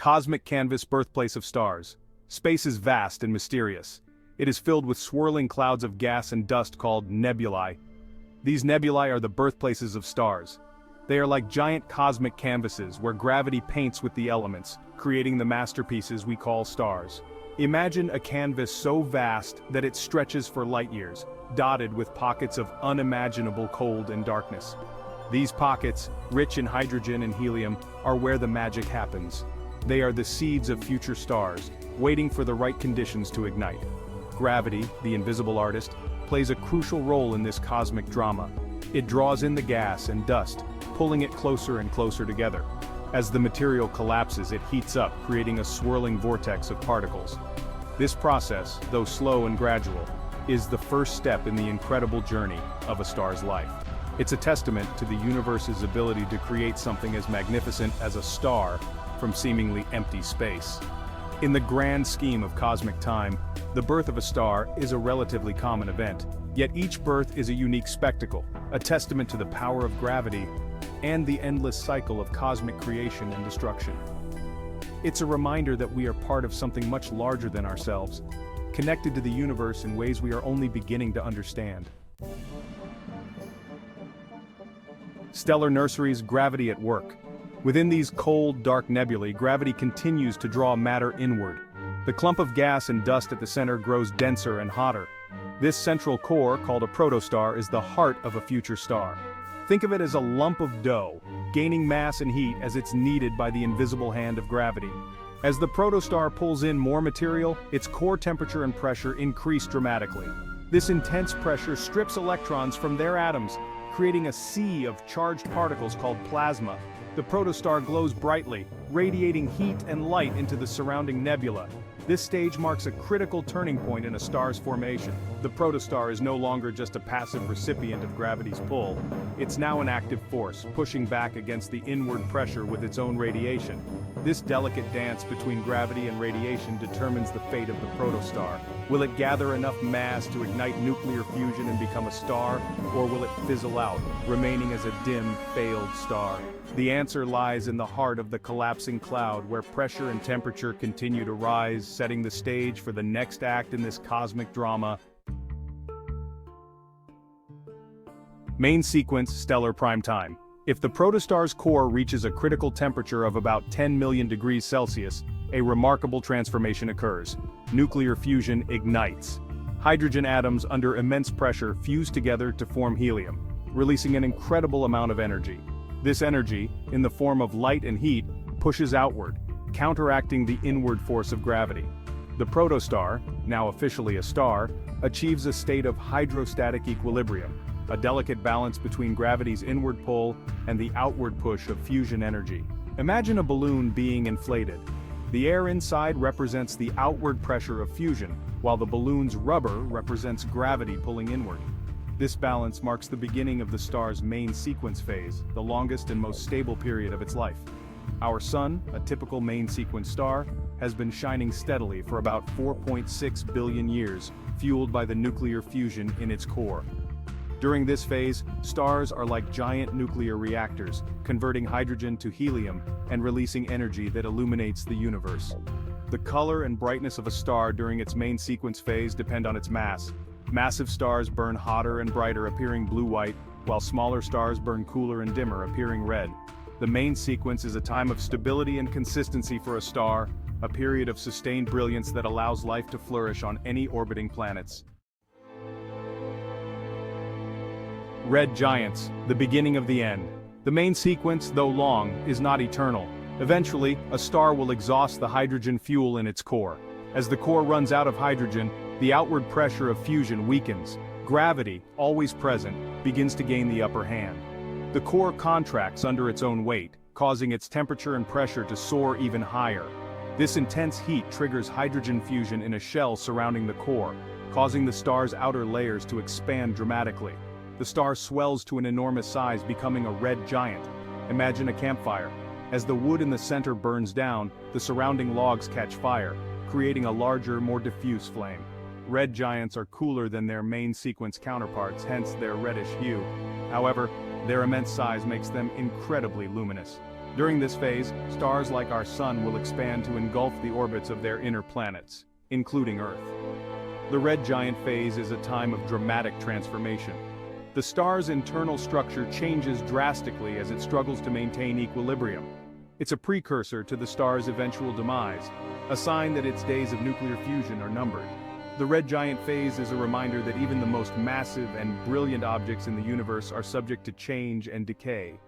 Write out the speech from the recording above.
Cosmic canvas, birthplace of stars. Space is vast and mysterious. It is filled with swirling clouds of gas and dust called nebulae. These nebulae are the birthplaces of stars. They are like giant cosmic canvases where gravity paints with the elements, creating the masterpieces we call stars. Imagine a canvas so vast that it stretches for light years, dotted with pockets of unimaginable cold and darkness. These pockets, rich in hydrogen and helium, are where the magic happens. They are the seeds of future stars, waiting for the right conditions to ignite. Gravity, the invisible artist, plays a crucial role in this cosmic drama. It draws in the gas and dust, pulling it closer and closer together. As the material collapses, it heats up, creating a swirling vortex of particles. This process, though slow and gradual, is the first step in the incredible journey of a star's life. It's a testament to the universe's ability to create something as magnificent as a star from seemingly empty space. In the grand scheme of cosmic time, the birth of a star is a relatively common event, yet each birth is a unique spectacle, a testament to the power of gravity and the endless cycle of cosmic creation and destruction. It's a reminder that we are part of something much larger than ourselves, connected to the universe in ways we are only beginning to understand. Stellar nurseries, gravity at work. Within these cold, dark nebulae, gravity continues to draw matter inward. The clump of gas and dust at the center grows denser and hotter. This central core, called a protostar, is the heart of a future star. Think of it as a lump of dough, gaining mass and heat as it's kneaded by the invisible hand of gravity. As the protostar pulls in more material, its core temperature and pressure increase dramatically. This intense pressure strips electrons from their atoms, creating a sea of charged particles called plasma. The protostar glows brightly, radiating heat and light into the surrounding nebula. This stage marks a critical turning point in a star's formation. The protostar is no longer just a passive recipient of gravity's pull. It's now an active force, pushing back against the inward pressure with its own radiation. This delicate dance between gravity and radiation determines the fate of the protostar. Will it gather enough mass to ignite nuclear fusion and become a star, or will it fizzle out, remaining as a dim, failed star? The answer lies in the heart of the collapsing cloud, where pressure and temperature continue to rise, setting the stage for the next act in this cosmic drama. Main sequence, stellar prime time. If the protostar's core reaches a critical temperature of about 10 million degrees Celsius, a remarkable transformation occurs. Nuclear fusion ignites. Hydrogen atoms under immense pressure fuse together to form helium, releasing an incredible amount of energy. This energy, in the form of light and heat, pushes outward, counteracting the inward force of gravity. The protostar, now officially a star, achieves a state of hydrostatic equilibrium, a delicate balance between gravity's inward pull and the outward push of fusion energy. Imagine a balloon being inflated. The air inside represents the outward pressure of fusion, while the balloon's rubber represents gravity pulling inward. This balance marks the beginning of the star's main sequence phase, the longest and most stable period of its life. Our Sun, a typical main sequence star, has been shining steadily for about 4.6 billion years, fueled by the nuclear fusion in its core. During this phase, stars are like giant nuclear reactors, converting hydrogen to helium and releasing energy that illuminates the universe. The color and brightness of a star during its main sequence phase depend on its mass. Massive stars burn hotter and brighter, appearing blue-white, while smaller stars burn cooler and dimmer, appearing red. The main sequence is a time of stability and consistency for a star, a period of sustained brilliance that allows life to flourish on any orbiting planets. Red giants, the beginning of the end. The main sequence, though long, is not eternal. Eventually, a star will exhaust the hydrogen fuel in its core. As the core runs out of hydrogen, the outward pressure of fusion weakens. Gravity, always present, begins to gain the upper hand. The core contracts under its own weight, causing its temperature and pressure to soar even higher. This intense heat triggers hydrogen fusion in a shell surrounding the core, causing the star's outer layers to expand dramatically. The star swells to an enormous size, becoming a red giant. Imagine a campfire. As the wood in the center burns down, the surrounding logs catch fire, creating a larger, more diffuse flame. Red giants are cooler than their main sequence counterparts, hence their reddish hue. However, their immense size makes them incredibly luminous. During this phase, stars like our Sun will expand to engulf the orbits of their inner planets, including Earth. The red giant phase is a time of dramatic transformation. The star's internal structure changes drastically as it struggles to maintain equilibrium. It's a precursor to the star's eventual demise, a sign that its days of nuclear fusion are numbered. The red giant phase is a reminder that even the most massive and brilliant objects in the universe are subject to change and decay.